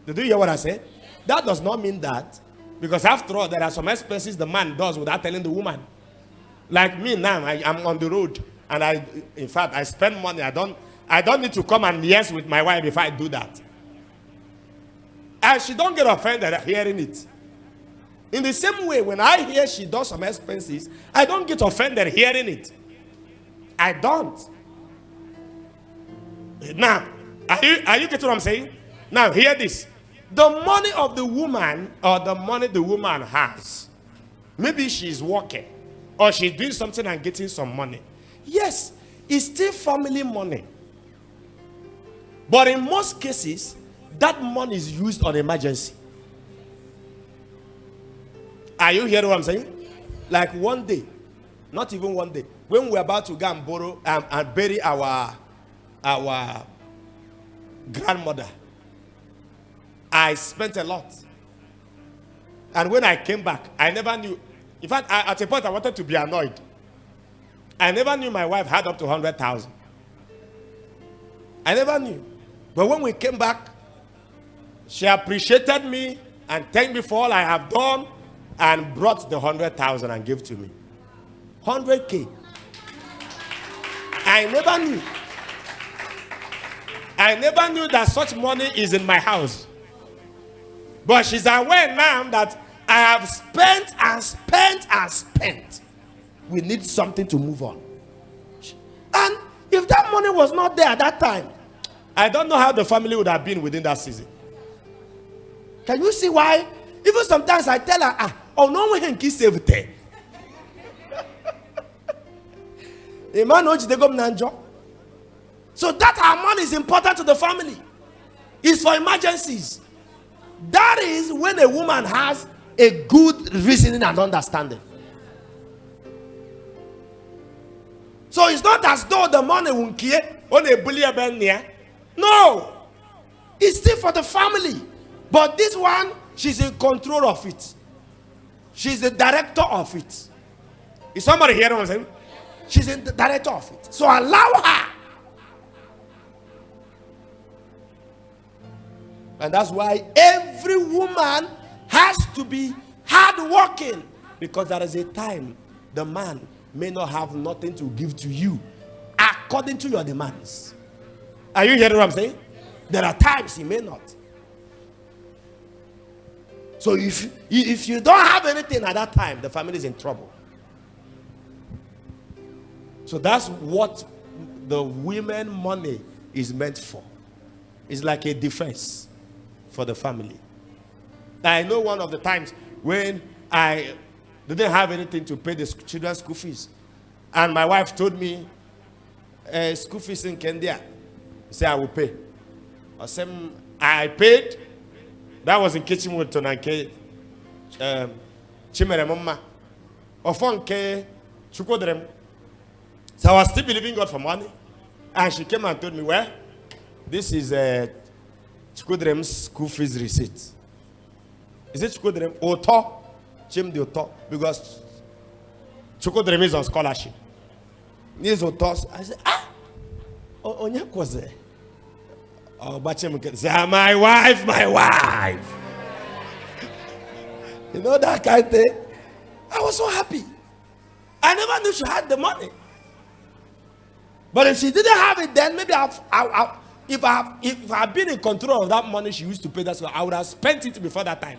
Speaker 1: Did you hear what I said? That does not mean that, because after all, there are some expenses the man does without telling the woman. Like me now, I'm on the road, and I spend money. I don't need to come and liaise with my wife if I do that. And she don't get offended at hearing it. In the same way, when I hear she does some expenses, I don't get offended hearing it. I don't. Now, are you getting what I'm saying? Now, hear this. The money of the woman, or the money the woman has, maybe she's working, or she's doing something and getting some money. Yes, it's still family money. But in most cases, that money is used on emergency. Are you hearing what I'm saying? Like one day, not even one day, when we're about to go and borrow and bury our grandmother, I spent a lot. And when I came back, I never knew. In fact, at a point, I wanted to be annoyed. I never knew my wife had up to 100,000. I never knew. But when we came back, she appreciated me and thanked me for all I have done, and brought the 100,000 and gave to me. 100K. I never knew that such money is in my house. But she's aware now that I have spent and spent and spent. We need something to move on. And if that money was not there at that time, I don't know how the family would have been within that season. Can you see why? Even sometimes I tell her, oh no one can save there. A man knows they go nanjo. So that our money is important to the family. It's for emergencies. That is when a woman has a good reasoning and understanding. So it's not as though the money won't care on a bully. No, it's still for the family. But this one, she's in control of it. She's the director of it. Is somebody hearing what I'm saying? She's in the director of it. So allow her. And that's why every every woman has to be hardworking, because there is a time the man may not have nothing to give to you according to your demands. Are you hearing what I'm saying? There are times he may not. So if you don't have anything at that time, the family is in trouble. So that's what the women money is meant for. It's like a defense for the family. I know one of the times when I didn't have anything to pay the children's school fees, and my wife told me, school fees in Kenya, say I will pay. I paid. That was in Kitchen Woodton and Chimere Mama. Ofonke Chukodrem. So I was still believing God for money. And she came and told me, well, this is Chukodrem's school fees receipt. Is it Chukodrem? Oto? Chim the Oto. Because Chukodrem is on scholarship. Needs Oto. I said, Onyak was there. Oh, but say, my wife. You know that kind of thing? I was so happy. I never knew she had the money. But if she didn't have it, then maybe if I had been in control of that money she used to pay, that's why I would have spent it before that time.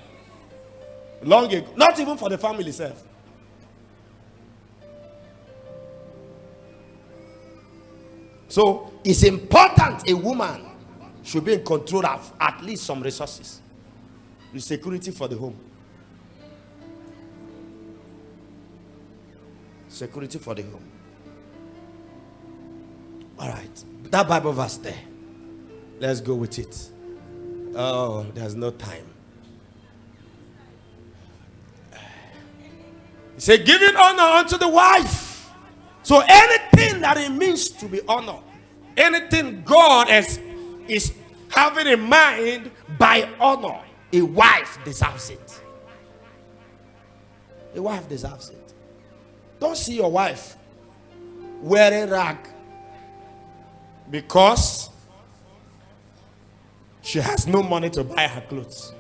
Speaker 1: Long ago. Not even for the family itself. So it's important a woman should be in control of at least some resources. The security for the home. Security for the home. All right. That Bible verse there. Let's go with it. Oh, there's no time. He said, giving honor unto the wife. So anything that it means to be honored, anything God is having in mind by honor, a wife deserves it. A wife deserves it. Don't see your wife wearing rag because she has no money to buy her clothes.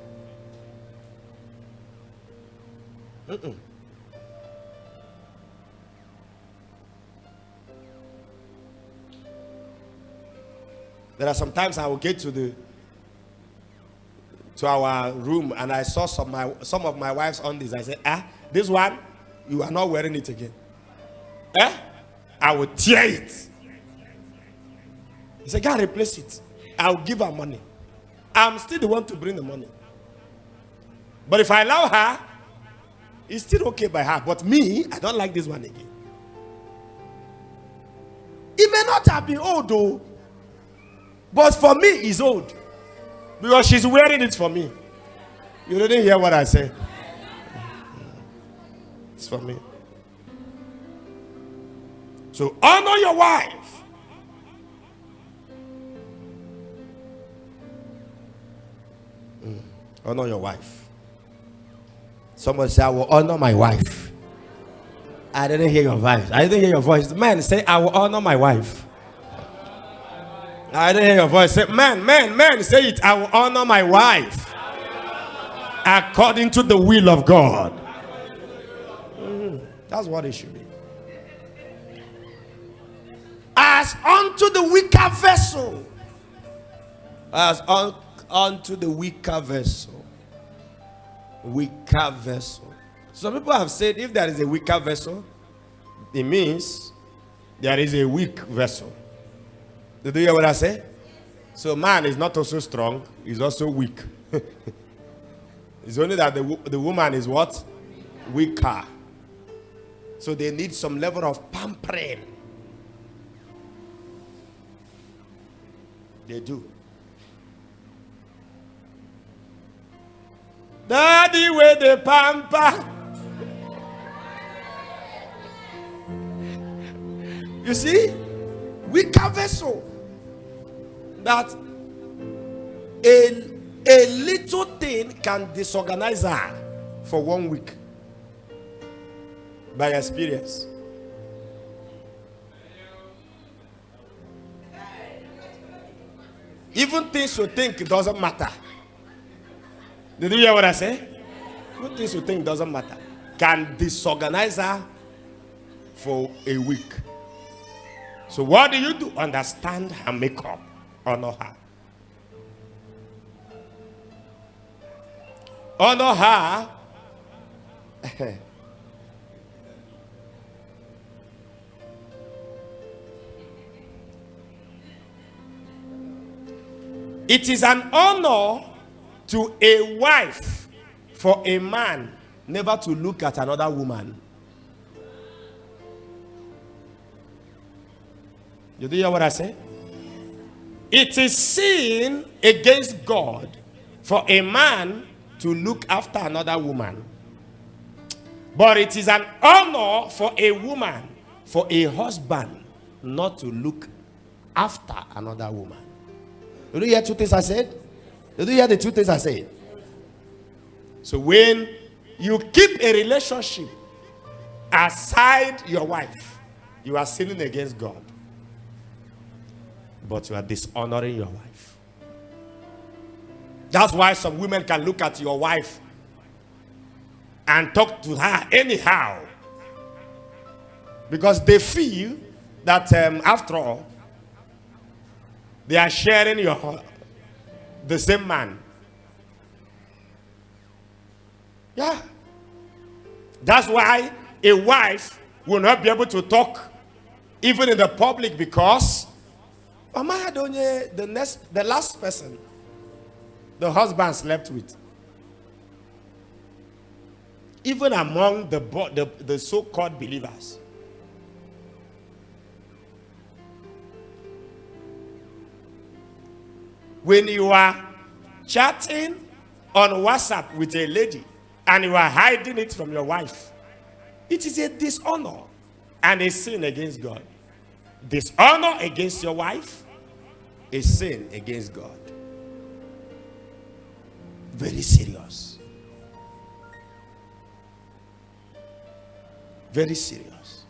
Speaker 1: There are sometimes I will get to our room and I saw some of my wife's undies. I said, this one, you are not wearing it again. I will tear it. He said, God, replace it. I'll give her money. I'm still the one to bring the money. But if I allow her, it's still okay by her. But me, I don't like this one again. It may not have been old though. But for me, it's old. Because she's wearing it for me. You didn't hear what I said. It's for me. So honor your wife. Honor your wife. Somebody say, I will honor my wife. I didn't hear your voice. I didn't hear your voice. Man, say, I will honor my wife. I didn't hear your voice. Say, man, say it. I will honor my wife according to the will of God. That's what it should be. As unto the weaker vessel. As unto the weaker vessel. Weaker vessel. Some people have said if there is a weaker vessel, it means there is a weak vessel. Did you hear what I say? So man is not also strong, he's also weak. It's only that the woman is what? Weaker. So they need some level of pampering. They do. Daddy with the pamper. You see? Weaker vessel. That a little thing can disorganize her for 1 week. By experience. Even things you think it doesn't matter. Did you hear what I say? Good things you think doesn't matter can disorganize her for a week. So what do? Understand her makeup, honor her. Honor her. It is an honor to a wife for a man never to look at another woman. Did you hear what I say? It is sin against God for a man to look after another woman. But it is an honor for a woman, for a husband, not to look after another woman. Did you hear two things I said? Did you hear the two things I said? So when you keep a relationship aside your wife, you are sinning against God. But you are dishonoring your wife. That's why some women can look at your wife and talk to her anyhow. Because they feel that after all, they are sharing the same man. Yeah. That's why a wife will not be able to talk even in the public, because Mama Adonye, the last person the husband slept with, even among the so-called believers, when you are chatting on WhatsApp with a lady and you are hiding it from your wife, it is a dishonor and a sin against God. Dishonor against your wife, a sin against God. Very serious. Very serious.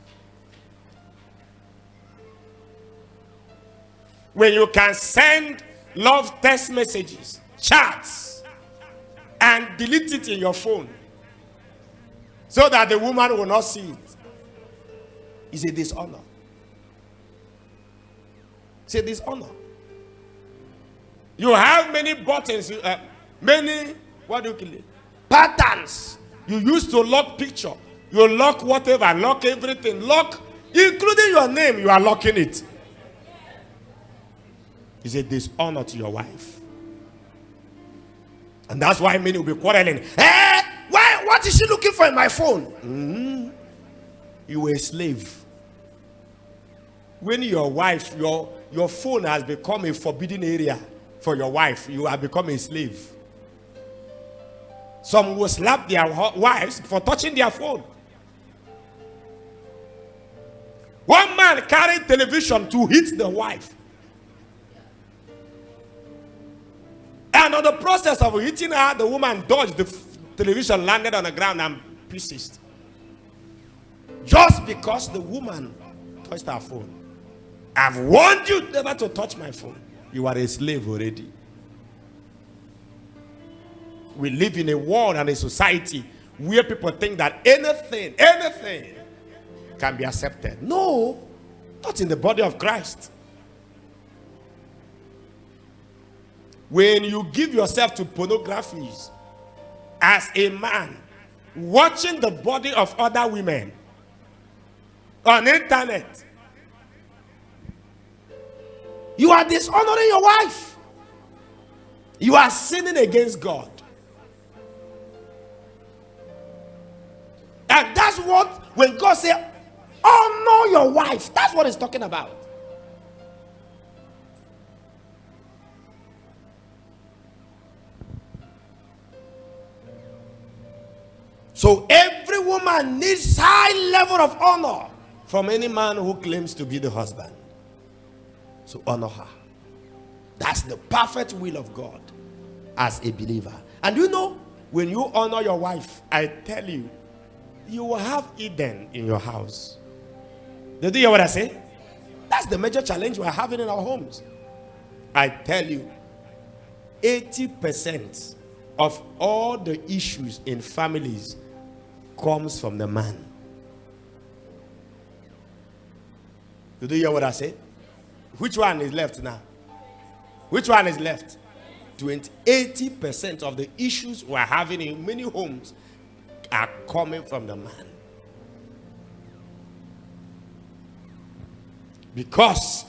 Speaker 1: When you can send love text messages, chats, and delete it in your phone so that the woman will not see it, it's a dishonor. It's a dishonor. You have many buttons, many, what do you call it? Patterns. You used to lock picture. You lock whatever, lock everything, lock, including your name, you are locking it. It's a dishonor to your wife. And that's why many will be quarreling. Why? What is she looking for in my phone? You were a slave. When your wife, your phone has become a forbidden area for your wife, you have become a slave. Some will slap their wives for touching their phone. One man carried television to hit the wife. And on the process of hitting her, the woman dodged. The television landed on the ground and pieces. Just because the woman touched her phone. I've warned you never to touch my phone. You are a slave already. We live in a world and a society where people think that anything can be accepted. No, not in the body of Christ. When you give yourself to pornography as a man, watching the body of other women on the internet, you are dishonoring your wife. You are sinning against God. And that's what, when God says, honor your wife, that's what he's talking about. So every woman needs high level of honor from any man who claims to be the husband. So honor her. That's the perfect will of God as a believer. And you know, when you honor your wife, I tell you, you will have Eden in your house. Did you hear what I say? That's the major challenge we're having in our homes. I tell you, 80% of all the issues in families comes from the man. Did you hear what I said? Which one is left now? Which one is left? 80% of the issues we're having in many homes are coming from the man. Because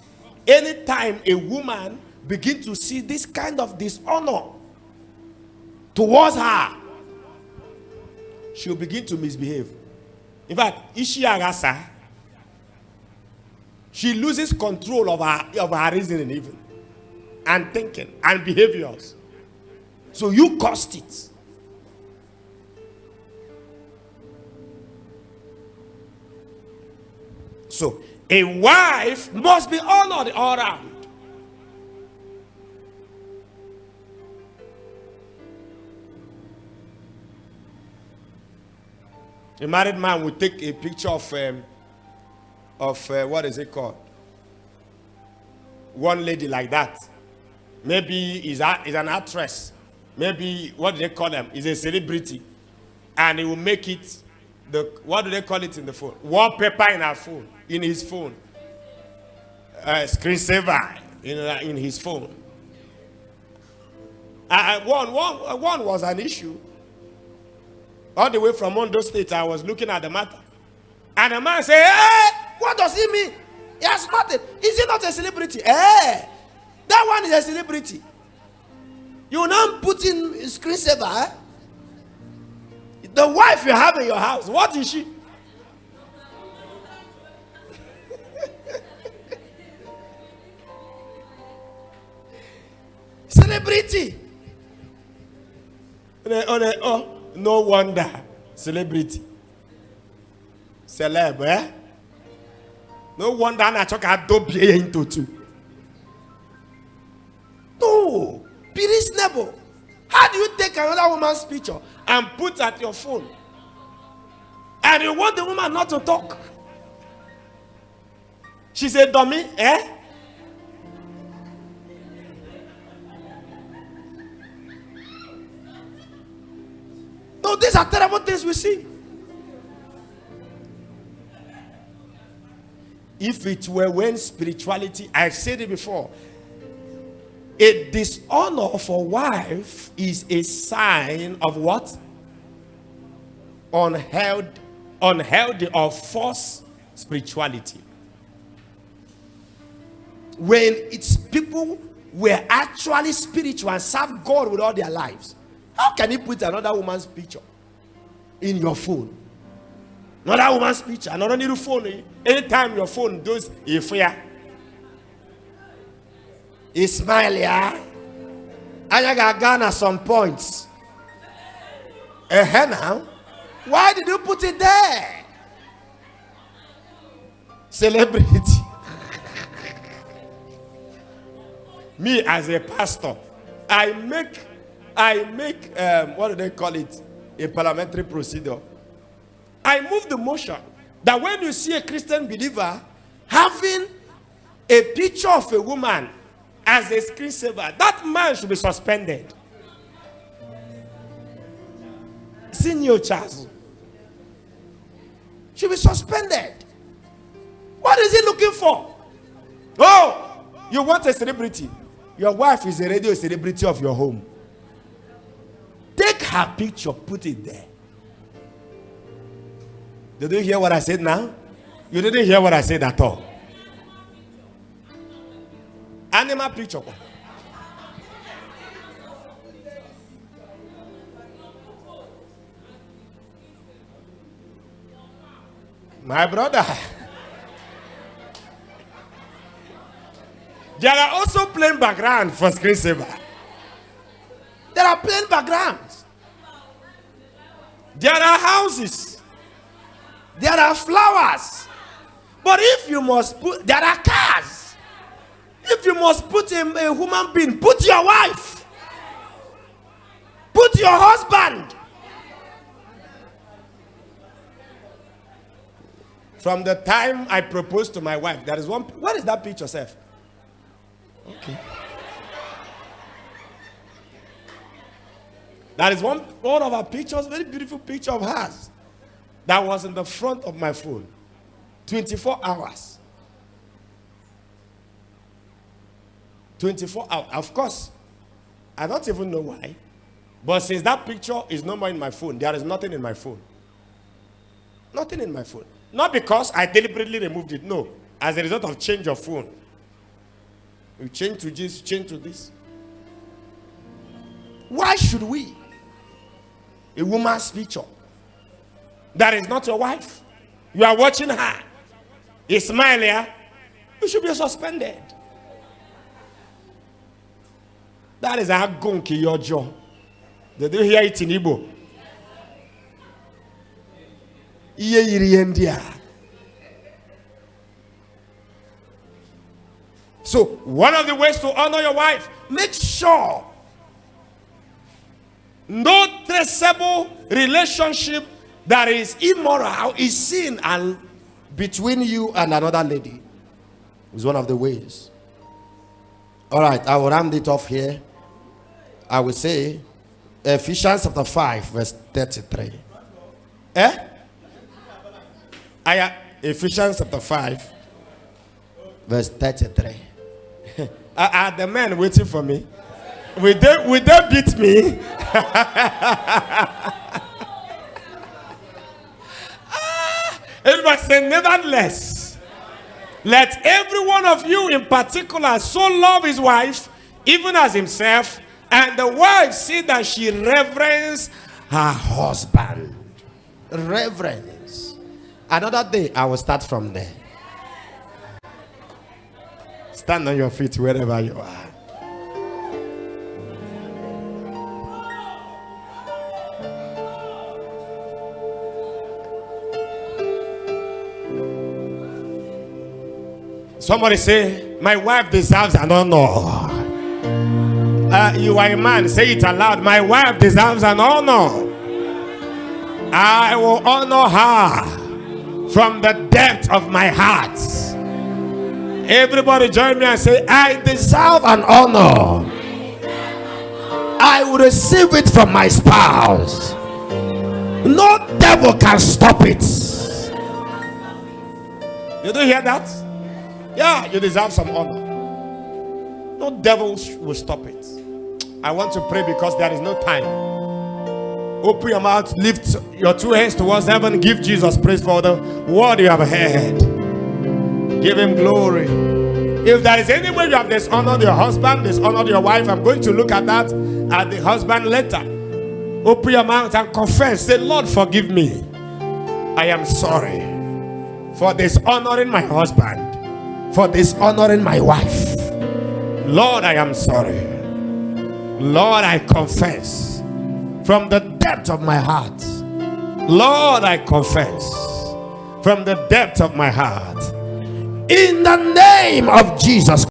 Speaker 1: anytime a woman begins to see this kind of dishonor towards her, she'll begin to misbehave. In fact, Ishi Agasa, she loses control of her reasoning even, and thinking, and behaviors. So you caused it. So a wife must be honored all around. A married man will take a picture of what is it called? One lady like that. Maybe is an actress. Maybe, what do they call them? Is a celebrity. And he will make it, what do they call it in the phone? Wallpaper in her phone, in his phone. Screensaver in his phone. One was an issue. All the way from Ondo State, I was looking at the matter. And a man said, hey, what does he mean? He has nothing. Is he not a celebrity? Hey, that one is a celebrity. You now put in screensaver. Eh? The wife you have in your house, what is she? Celebrity. Oh, no wonder. Celebrity. Celeb, eh? No wonder I talk about into two. No. Be reasonable. How do you take another woman's picture and put at your phone? And you want the woman not to talk? She said, dummy, eh? No, these are terrible things we see. If it were when spirituality, I said it before, a dishonor for wife is a sign of what? Unhealthy or false spirituality. When it's people were actually spiritual and serve God with all their lives, how can you put another woman's picture in your phone? Another woman's picture, another little phone. Anytime your phone does a fire, he smile, yeah. I got Ghana some points. Now, why did you put it there? Celebrity. Me as a pastor, I make what do they call it? A parliamentary procedure. I move the motion that when you see a Christian believer having a picture of a woman as a screensaver, that man should be suspended. Senior Charles should be suspended. What is he looking for? Oh, you want a celebrity? Your wife is already a celebrity of your home. Take her picture, put it there. Did you hear what I said now? You didn't hear what I said at all. Animal picture. My brother. There are also plain backgrounds for screensaver. There are plain backgrounds. There are houses. There are flowers. But if you must put, there are cars. If you must put a human being, put your wife. Put your husband. From the time I proposed to my wife, there is one. What is that picture, Seth? Okay. That is one of our pictures, very beautiful picture of hers. That was in the front of my phone. 24 hours. 24 hours. Of course, I don't even know why. But since that picture is no more in my phone, there is nothing in my phone. Nothing in my phone. Not because I deliberately removed it. No. As a result of change of phone. You change to this, change to this. Why should we? A woman's picture that is not your wife. You are watching her. You smile here. You should be suspended. That is a gonki your jaw. Did you hear it in Igbo? So, one of the ways to honor your wife, make sure no traceable relationship that is immoral is seen and between you and another lady. It's one of the ways. All right, I will round it off here. I will say Ephesians chapter 5 verse 33. Ephesians chapter 5 verse 33. Are the men waiting for me? Will they beat me? Everybody say, nevertheless, let every one of you in particular so love his wife, even as himself, and the wife see that she reverence her husband. Reverence. Another day, I will start from there. Stand on your feet wherever you are. Somebody say, my wife deserves an honor. You are a man, say it aloud. My wife deserves an honor. I will honor her from the depth of my heart. Everybody join me and say, I deserve an honor. I will receive it from my spouse. No devil can stop it. You do hear that? Yeah, you deserve some honor. No devil will stop it. I want to pray because there is no time. Open your mouth, lift your two hands towards heaven, give Jesus praise for the word you have heard. Give him glory. If there is any way you have dishonored your husband, dishonored your wife, I'm going to look at that at the husband later. Open your mouth and confess. Say, Lord, forgive me. I am sorry for dishonoring my husband, for dishonoring my wife. Lord, I am sorry. Lord, I confess from the depth of my heart. Lord, I confess from the depth of my heart. In the name of Jesus